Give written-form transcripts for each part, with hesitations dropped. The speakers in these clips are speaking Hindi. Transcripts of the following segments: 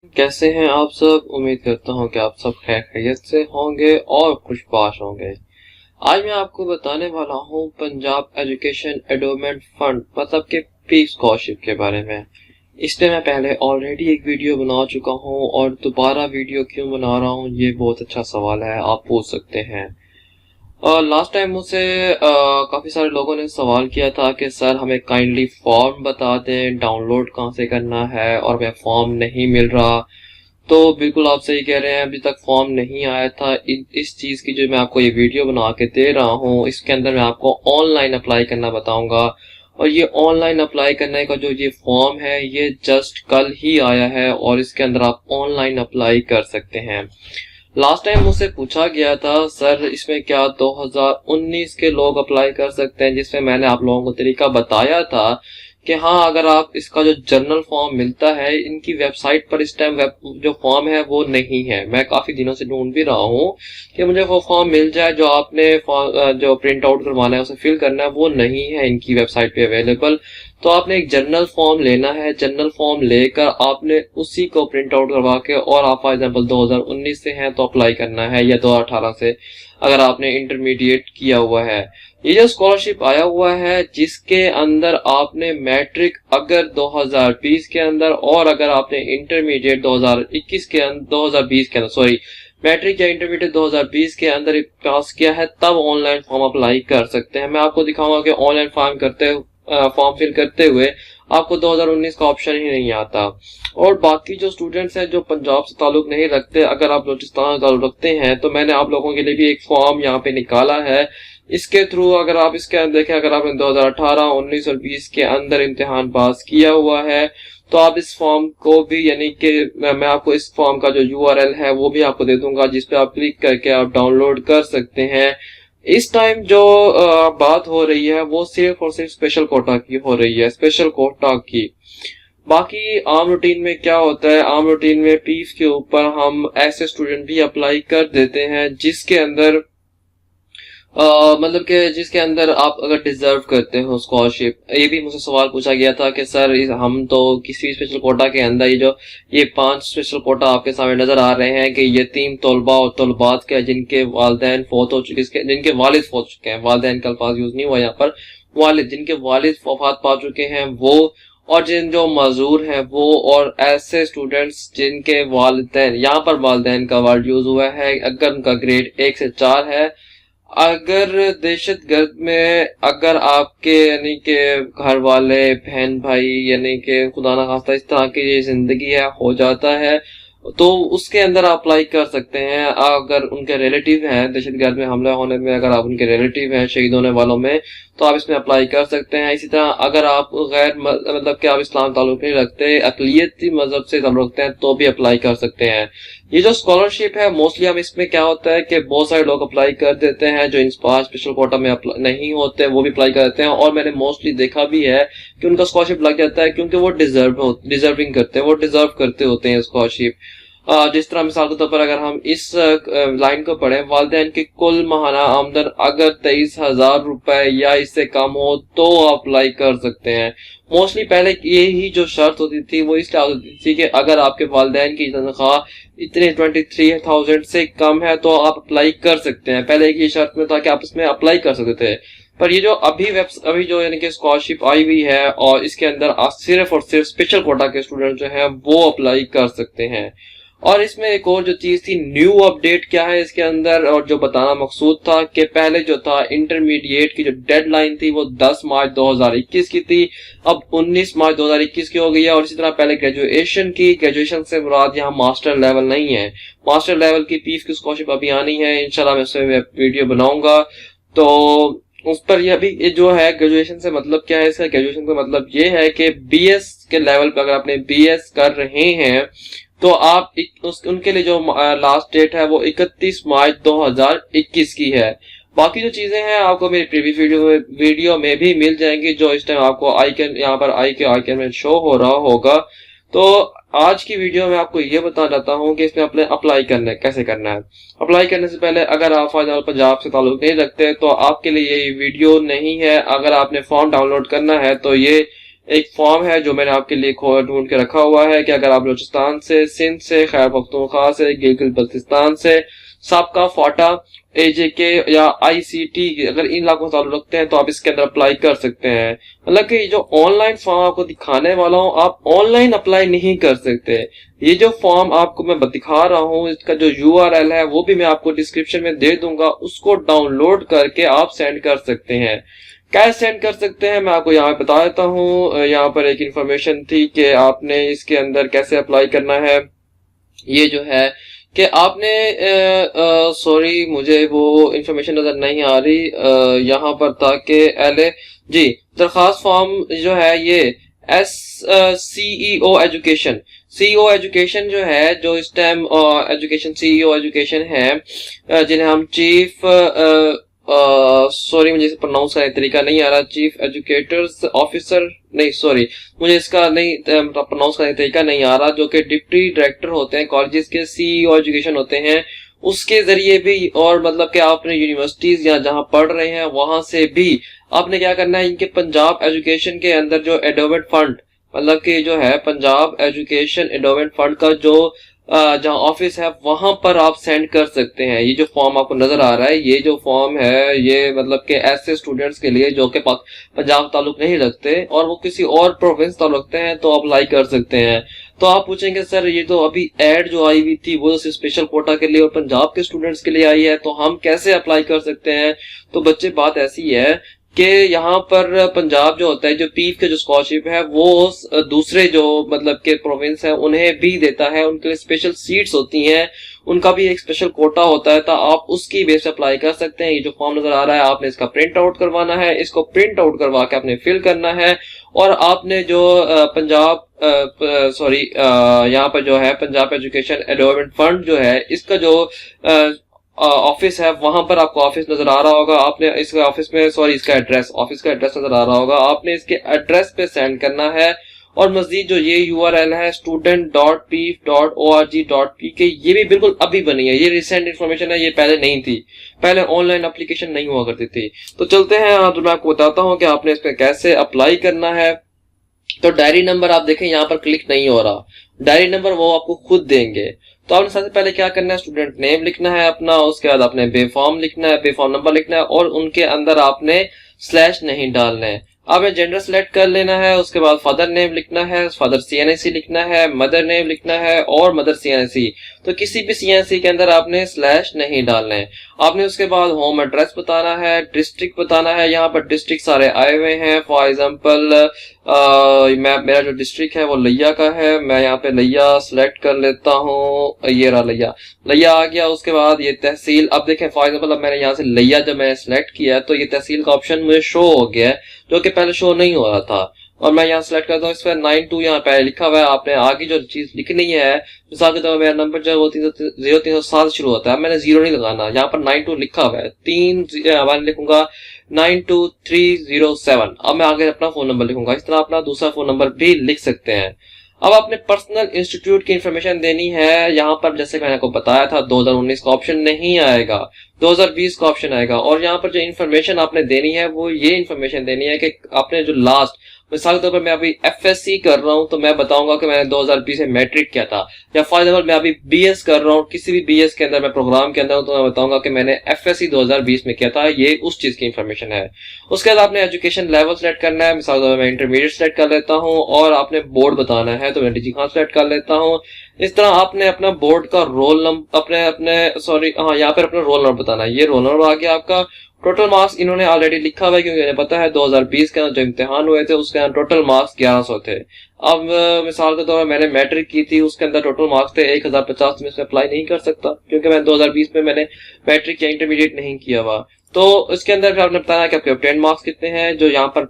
कैसे हैं आप सब। उम्मीद करता हूं कि आप सब खैर खैरियत से होंगे और खुशबाश होंगे। आज मैं आपको बताने वाला हूं पंजाब एजुकेशन एंडोमेंट फंड मतलब के पी स्कॉलरशिप के बारे में। इस पे मैं पहले ऑलरेडी एक वीडियो बना चुका हूं और दोबारा वीडियो क्यों बना रहा हूं, ये बहुत अच्छा सवाल है, आप पूछ सकते हैं। लास्ट टाइम मुझसे काफी सारे लोगों ने सवाल किया था कि सर हमें काइंडली फॉर्म बता दें, डाउनलोड कहाँ से करना है, और हमें फॉर्म नहीं मिल रहा। तो बिल्कुल आप सही कह रहे हैं, अभी तक फॉर्म नहीं आया था। इस चीज की जो मैं आपको ये वीडियो बना के दे रहा हूँ, इसके अंदर मैं आपको ऑनलाइन अप्लाई करना बताऊंगा। और ये ऑनलाइन अप्लाई करने का जो ये फॉर्म है ये जस्ट कल ही आया है और इसके अंदर आप ऑनलाइन अप्लाई कर सकते हैं। लास्ट टाइम मुझसे पूछा गया था सर इसमें क्या 2019 के लोग अप्लाई कर सकते हैं, जिसमें मैंने आप लोगों को तरीका बताया था कि हाँ, अगर आप इसका जो जनरल फॉर्म मिलता है, इनकी वेबसाइट पर इस टाइम जो फॉर्म है वो नहीं है। मैं काफी दिनों से ढूंढ भी रहा हूँ कि मुझे वो फॉर्म मिल जाए जो आपने जो प्रिंट आउट करवाना है, उसे फिल करना है, वो नहीं है इनकी वेबसाइट पे अवेलेबल। तो आपने एक जनरल फॉर्म लेना है, जनरल फॉर्म लेकर आपने उसी को प्रिंट आउट करवा के, और आप फॉर एग्जाम्पल 2019 से हैं तो अप्लाई करना है, या 2018 से अगर आपने इंटरमीडिएट किया हुआ है। ये जो स्कॉलरशिप आया हुआ है जिसके अंदर आपने मैट्रिक अगर 2020 के अंदर, और अगर आपने इंटरमीडिएट 2021 के अंदर 2020 के अंदर सॉरी मैट्रिक या इंटरमीडिएट 2020 के अंदर पास किया है, तब ऑनलाइन फॉर्म अप्लाई कर सकते हैं। मैं आपको दिखाऊंगा कि ऑनलाइन फॉर्म फिल करते हुए आपको 2019 का ऑप्शन ही नहीं आता। और बाकी जो स्टूडेंट्स हैं जो पंजाब से ताल्लुक नहीं रखते, अगर आप बलूचिस्तान से ताल्लुक रखते हैं तो मैंने आप लोगों के लिए भी एक फॉर्म यहाँ पे निकाला है। इसके थ्रू अगर आप इसके अंदर देखें, अगर आपने 2018, 19 और 20 के अंदर इम्तिहान पास किया हुआ है तो आप इस फॉर्म को भी, यानी कि मैं आपको इस फॉर्म का जो यूआरएल है वो भी आपको दे दूंगा, जिसपे आप क्लिक करके आप डाउनलोड कर सकते हैं। इस टाइम जो बात हो रही है वो सिर्फ और सिर्फ स्पेशल कोटा की हो रही है, स्पेशल कोटा की। बाकी आम रूटीन में क्या होता है, आम रूटीन में पीफ के ऊपर हम ऐसे स्टूडेंट भी अप्लाई कर देते हैं जिसके अंदर मतलब कि जिसके अंदर आप अगर डिजर्व करते हो स्कॉलरशिप। ये भी मुझसे सवाल पूछा गया था कि सर हम तो किसी स्पेशल कोटा के अंदर ये 5 स्पेशल कोटा आपके सामने नजर आ रहे हैं कि यतीम तलबा और तलबात के जिनके वालिदैन फौत हो चुके, जिनके वालिद फौत चुके हैं, वालिदैन का अल्फाज यूज नहीं हुआ यहाँ पर, वालिद जिनके वालिद वफात पा चुके हैं वो, और जिन जो मजदूर हैं वो, और ऐसे स्टूडेंट्स जिनके वालिदैन, यहाँ पर वालिदैन का वर्ड यूज हुआ है, अगर उनका ग्रेड 1 से 4 है। अगर दहशत गर्द में अगर आपके यानी के घर वाले, बहन भाई, यानी के खुदा ना खास्ता इस तरह की ये जिंदगी है हो जाता है, तो उसके अंदर आप अप्लाई कर सकते हैं। अगर उनके रिलेटिव हैं दहशत गर्द में हमला होने में, अगर आप उनके रिलेटिव हैं शहीद होने वालों में, तो आप इसमें अप्लाई कर सकते हैं। इसी तरह अगर आप गैर मतलब कि आप इस्लाम ताल्लुक नहीं रखते, अकलियती मजहब से ताल्लुक रखते हैं, तो भी अप्लाई कर सकते हैं। ये जो स्कॉलरशिप है मोस्टली हम इसमें क्या होता है कि बहुत सारे लोग अप्लाई कर देते हैं जो इन स्पेशल कोटा में नहीं होते, वो भी अप्लाई कर देते हैं। और मैंने मोस्टली देखा भी है कि उनका स्कॉलरशिप लग जाता है क्योंकि वो डिजर्विंग करते हैं, वो डिजर्व करते होते हैं स्कॉलरशिप। जिस तरह मिसाल के तौर पर अगर हम इस लाइन को पढ़ें, वालिदैन की कुल माहाना आमदन अगर 23,000 रुपए या इससे कम हो तो अप्लाई कर सकते हैं। मोस्टली पहले यही जो शर्त होती थी वो इसलिए होती थी कि अगर आपके वालिदैन की तनख्वाह इतने 23,000 से कम है तो आप अप्लाई कर सकते हैं। पहले एक ये शर्त में था कि आप इसमें अप्लाई कर सकते थे, पर ये जो अभी जो यानी कि स्कॉलरशिप आई हुई है और इसके अंदर सिर्फ और सिर्फ स्पेशल कोटा के स्टूडेंट जो हैं वो अप्लाई कर सकते हैं। और इसमें एक और जो चीज थी, न्यू अपडेट क्या है इसके अंदर, और जो बताना मकसूद था कि पहले जो था इंटरमीडिएट की जो डेडलाइन थी वो 10 मार्च 2021 की थी, अब 19 मार्च 2021 की हो गई है। और इसी तरह पहले ग्रेजुएशन से मुराद यहाँ मास्टर लेवल नहीं है, मास्टर लेवल की पीफ की स्कॉलरशिप अभी आनी है, इंशाल्लाह मैं उसमें वीडियो बनाऊंगा। तो उस पर यह भी जो है ग्रेजुएशन से मतलब क्या है, इसका ग्रेजुएशन का मतलब ये है कि बीएस के लेवल पे अगर आपने बीएस कर रहे हैं तो आप उनके लिए जो लास्ट डेट है वो 31 मार्च 2021 की है। बाकी जो चीजें हैं आपको मेरी प्रीवियस वीडियो में भी मिल जाएंगी, जो इस टाइम आपको आइकन यहाँ पर आइकन में शो हो रहा होगा। तो आज की वीडियो में आपको ये बताना चाहता हूँ कि इसमें अपने अप्लाई करना है, कैसे करना है। अप्लाई करने से पहले अगर आप पंजाब से ताल्लुक नहीं रखते तो आपके लिए ये वीडियो नहीं है। अगर आपने फॉर्म डाउनलोड करना है तो ये एक फॉर्म है जो मैंने आपके लिए ढूंढ के रखा हुआ है कि अगर आप बलूचिस्तान से, सिंध से, खैबर पख्तूनख्वा से, गिलगित बल्तिस्तान से, साबका फाटा, एजेके या आईसीटी अगर इन इलाकों से ताल्लुक रखते हैं तो आप इसके अंदर अप्लाई कर सकते हैं। मतलब कि जो ऑनलाइन फॉर्म आपको दिखाने वाला हूँ, आप ऑनलाइन अप्लाई नहीं कर सकते। ये जो फॉर्म आपको मैं दिखा रहा हूँ, इसका जो यूआरएल है वो भी मैं आपको डिस्क्रिप्शन में दे दूंगा, उसको डाउनलोड करके आप सेंड कर सकते हैं। कैसे सेंड कर सकते हैं मैं आपको यहाँ बता देता हूँ। यहाँ पर एक इंफॉर्मेशन थी कि आपने इसके अंदर कैसे अप्लाई करना है। ये जो है कि आपने सॉरी मुझे वो इंफॉर्मेशन नजर नहीं आ रही, यहाँ पर था कि एल जी दरखास्त फॉर्म जो है ये S CEO education, CEO education जो है, जो इस टाइम एजुकेशन सीईओ एजुकेशन है, जिन्हें हम चीफ सॉरी मुझे इसे प्रोनाउंस करने का तरीका नहीं आ रहा, चीफ एजुकेटर्स ऑफिसर नहीं, सॉरी मुझे इसका नहीं प्रोनाउंस करने का तरीका नहीं आ रहा, जो कि डिप्टी डायरेक्टर होते हैं कॉलेजेस के, सीईओ एजुकेशन होते हैं, उसके जरिए भी, और मतलब कि आपने यूनिवर्सिटीज या जहां पढ़ रहे हैं वहां से भी आपने क्या करना है, इनके पंजाब एजुकेशन के अंदर जो एंडोमेंट फंड, मतलब कि जो है पंजाब एजुकेशन एंडोमेंट फंड का जो जहाँ ऑफिस है वहां पर आप सेंड कर सकते हैं। ये जो फॉर्म आपको नजर आ रहा है, ये जो फॉर्म है ये मतलब कि ऐसे स्टूडेंट्स के लिए जो कि पंजाब ताल्लुक नहीं रखते और वो किसी और प्रोविंस ताल्लुक रखते हैं तो अप्लाई कर सकते हैं। तो आप पूछेंगे सर ये तो अभी एड जो आई हुई थी वो सिर्फ स्पेशल कोटा के लिए और पंजाब के स्टूडेंट्स के लिए आई है, तो हम कैसे अप्लाई कर सकते हैं? तो बच्चे बात ऐसी है कि यहाँ पर पंजाब जो होता है, जो पीफ के जो स्कॉलरशिप है वो दूसरे जो मतलब के प्रोविंस है उन्हें भी देता है, उनके लिए स्पेशल सीट्स होती हैं, उनका भी एक स्पेशल कोटा होता है, तो आप उसकी बेस पे अप्लाई कर सकते हैं। ये जो फॉर्म नजर आ रहा है आपने इसका प्रिंट आउट करवाना है, इसको प्रिंट आउट करवा के आपने फिल करना है, और आपने जो पंजाब सॉरी यहाँ पर जो है पंजाब एजुकेशन एंडोमेंट फंड जो है इसका जो ऑफिस है वहां पर आपको ऑफिस नजर आ रहा होगा, आपने इसके ऑफिस में सॉरी इसका एड्रेस, ऑफिस का एड्रेस नजर आ रहा होगा, आपने इसके एड्रेस पे सेंड करना है। और मजीद जो ये यूआरएल है student.pif.org.pk, ये भी बिल्कुल अभी बनी है, ये रिसेंट इन्फॉर्मेशन है, ये पहले नहीं थी, पहले ऑनलाइन एप्लीकेशन नहीं हुआ करती थी। तो चलते हैं, तो मैं आपको बताता हूँ कि आपने इस पे कैसे अप्लाई करना है। तो डायरी नंबर आप देखें यहाँ पर क्लिक नहीं हो रहा, डायरी नंबर वो आपको खुद देंगे। तो आपने सबसे पहले क्या करना है, स्टूडेंट नेम लिखना है अपना, उसके बाद आपने बेफॉर्म लिखना है, बेफॉर्म नंबर लिखना है, और उनके अंदर आपने स्लैश नहीं डालना है। आपने जेंडर सेलेक्ट कर लेना है, उसके बाद फादर नेम लिखना है, फादर सीएनआईसी लिखना है, मदर नेम लिखना है और मदर सीएनआईसी। तो किसी भी सीएनआईसी के अंदर आपने स्लैश नहीं डालना है। आपने उसके बाद होम एड्रेस बताना है, डिस्ट्रिक्ट बताना है, यहाँ पर डिस्ट्रिक्ट सारे आए हुए हैं। फॉर एग्जांपल मेरा जो डिस्ट्रिक्ट है वो लिया का है, मैं यहाँ पे लिया सिलेक्ट कर लेता हूँ, ये रहा लिया, लिया आ गया। उसके बाद ये तहसील, अब देखें फॉर एग्जांपल अब मैंने यहाँ से लिया जब मैंने सिलेक्ट किया तो ये तहसील का ऑप्शन मुझे शो हो गया है, जो कि पहले शो नहीं हो रहा था। और मैं यहाँ सिलेक्ट करता हूँ, इस पर 92 यहाँ पहले लिखा हुआ है, आपने आगे जो चीज लिखनी है, मिसाल के तौर पर मेरा नंबर जो है वो 0307 शुरू होता है, मैंने 0 नहीं लगाना, यहाँ पर 92 लिखा हुआ है, 3 मैं लिखूंगा 92307। अब मैं आगे अपना फोन नंबर लिखूंगा, इस तरह अपना दूसरा फोन नंबर भी लिख सकते हैं। अब आपने पर्सनल इंस्टीट्यूट की इंफॉर्मेशन देनी है, यहाँ पर जैसे मैंने आपको बताया था 2019 का ऑप्शन नहीं आएगा, 2020 का ऑप्शन आएगा। और यहाँ पर जो इंफॉर्मेशन आपने देनी है वो ये इंफॉर्मेशन देनी है कि आपने जो लास्ट, मिसाल के तौर पर मैं अभी एफएससी कर रहा हूं तो मैं बताऊंगा कि मैंने 2020 में मैट्रिक किया था, या फॉर एग्जांपल मैं अभी बीएस कर रहा हूं, किसी भी बीएस के अंदर मैं प्रोग्राम के अंदर हूं तो मैं बताऊंगा कि मैंने एफएससी 2020 में किया था, ये उस चीज की इंफॉर्मेशन है। उसके बाद आपने एजुकेशन लेवल सेलेक्ट करना है, मिसाल के तौर पर मैं इंटरमीडिएट सेलेक्ट कर लेता हूँ, और आपने बोर्ड बताना है तो मैं डिजी खान सेलेक्ट कर लेता हूँ। इस तरह आपने अपना बोर्ड का रोल नंबर अपने सॉरी हाँ यहाँ पर अपना रोल नंबर बताना है, ये रोल नंबर आ गया आपका। टोटल मार्क्स इन्होंने ऑलरेडी लिखा हुआ है क्योंकि इन्हें पता है 2020 के अंदर जो इम्तिहान हुए थे उसके अंदर टोटल मार्क्स 1100 थे। अब मिसाल के तौर पर मैंने मैट्रिक की थी, उसके अंदर टोटल मार्क्स थे 1050, में इसमें अप्लाई नहीं कर सकता क्योंकि मैंने 2020 में मैंने मैट्रिक या इंटरमीडिएट नहीं किया हुआ। तो इसके अंदर फिर आपने बताया कि आपके ऑब्टेन मार्क्स कितने हैं, जो यहाँ पर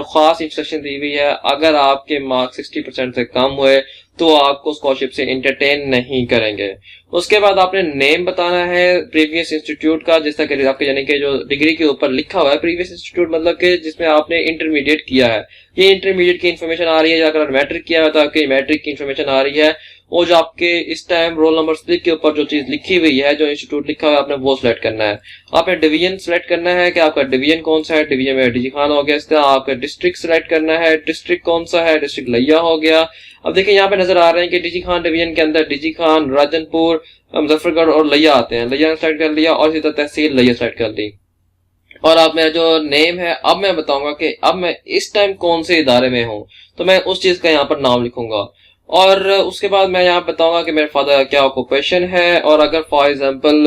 खास इंस्ट्रक्शन दी हुई है, अगर आपके मार्क्स 60% से कम हुए तो आपको स्कॉलरशिप से एंटरटेन नहीं करेंगे। उसके बाद आपने नेम बताना है प्रीवियस इंस्टीट्यूट का, जिस तरह के आपके यानी कि जो डिग्री के ऊपर लिखा हुआ है प्रीवियस इंस्टीट्यूट, मतलब कि जिसमें आपने इंटरमीडिएट किया है, ये इंटरमीडिएट की इन्फॉर्मेशन आ रही है। अगर मैट्रिक किया है तो आपकी मैट्रिक की इन्फॉर्मेशन आ रही है। वो जो आपके इस टाइम रोल नंबर स्लिप के ऊपर जो चीज लिखी हुई है, जो इंस्टीट्यूट लिखा हुआ है, आपने वो सिलेक्ट करना है। आपने डिवीजन सिलेक्ट करना है कि आपका डिवीजन कौन सा है, डिवीजन में डीजी खान हो गया। इस तरह आपका डिस्ट्रिक्ट सिलेक्ट करना है, डिस्ट्रिक्ट कौन सा है, डिस्ट्रिक्ट लिया हो गया। अब देखिए यहाँ पे नजर आ रहे हैं कि डीजी खान डिवीजन के अंदर डीजी खान, राजनपुर, मुजफ्फरगढ़ और लिया आते हैं। लिया सेलेक्ट कर लिया और इसी तरह तहसील लिया सेलेक्ट कर ली। और अब मेरा जो नेम है, अब मैं बताऊंगा कि अब मैं इस टाइम कौन से इदारे में हूँ, तो मैं उस चीज का यहाँ पर नाम लिखूंगा। और उसके बाद मैं यहाँ बताऊंगा कि मेरे फादर का क्या ऑक्यूपेशन है। और अगर फॉर एग्जांपल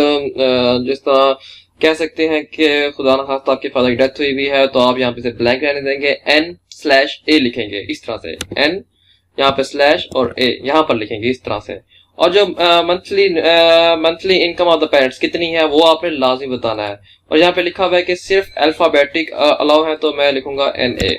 जिस तरह कह सकते हैं कि खुदा न खास्ता आपके फादर की डेथ हुई है, तो आप यहाँ पे से ब्लैंक रहने देंगे, n/a लिखेंगे इस तरह से, n यहाँ पे स्लैश और a यहाँ पर लिखेंगे इस तरह से। और जो monthly income of the parents कितनी है वो आपने लाजमी बताना है। और यहाँ पे लिखा हुआ है कि सिर्फ अल्फाबेटिक अलाउ है, तो मैं लिखूंगा NA।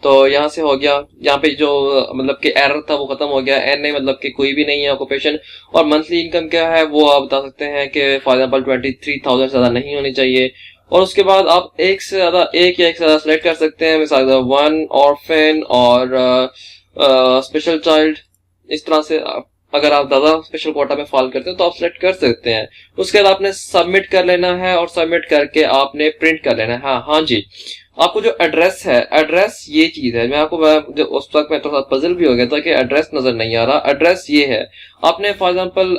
तो यहाँ से हो गया, यहाँ पे जो मतलब कि एरर था वो खत्म हो गया। NA मतलब कि कोई भी नहीं है ऑक्यूपेशन। और मंथली इनकम क्या है वो आप बता सकते हैं कि फॉर एग्जाम्पल 23,000 से ज्यादा नहीं होनी चाहिए। और उसके बाद आप एक या एक से ज्यादा सिलेक्ट कर सकते हैं, मिसाल 1 ऑर्फन और स्पेशल चाइल्ड। इस तरह से अगर आप ज्यादा स्पेशल कोटा में फॉल करते हैं तो आप सिलेक्ट कर सकते हैं। उसके बाद आपने सबमिट कर लेना है और सबमिट करके आपने प्रिंट कर लेना है। हाँ जी, आपको जो एड्रेस है, एड्रेस ये चीज है। मैं आपको उस वक्त मैं थोड़ा पजल भी हो गया था कि एड्रेस नजर नहीं आ रहा। एड्रेस ये है, आपने फॉर एग्जांपल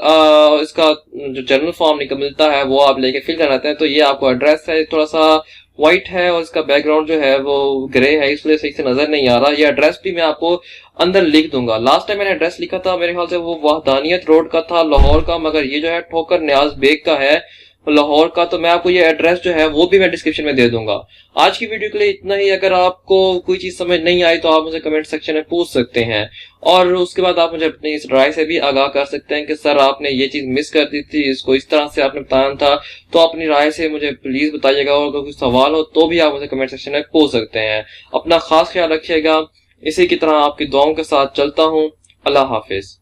इसका जो जनरल फॉर्म निकल मिलता है वो आप लेके फिल करना है। तो ये आपको एड्रेस है, थोड़ा सा व्हाइट है और इसका बैकग्राउंड जो है वो ग्रे है, इसलिए सही से नजर नहीं आ रहा। ये एड्रेस भी मैं आपको अंदर लिख दूंगा। लास्ट टाइम मैंने एड्रेस लिखा था, मेरे ख्याल से वो वहदानियत रोड का था, लाहौर का, मगर ये जो है ठोकर न्याज बेग का है, लाहौर का। तो मैं आपको ये एड्रेस जो है वो भी मैं डिस्क्रिप्शन में दे दूंगा। आज की वीडियो के लिए इतना ही। अगर आपको कोई चीज समझ नहीं आई तो आप मुझे कमेंट सेक्शन में पूछ सकते हैं। और उसके बाद आप मुझे अपनी इस राय से भी आगाह कर सकते हैं कि सर आपने ये चीज मिस कर दी थी, इसको इस तरह से आपने बताया था। तो अपनी राय से मुझे प्लीज बताइएगा। और अगर कोई सवाल हो तो भी आप मुझे कमेंट सेक्शन में पूछ सकते हैं। अपना खास ख्याल रखिएगा। इसी की तरह आपकी दुआओं के साथ चलता हूँ। अल्लाह हाफिज।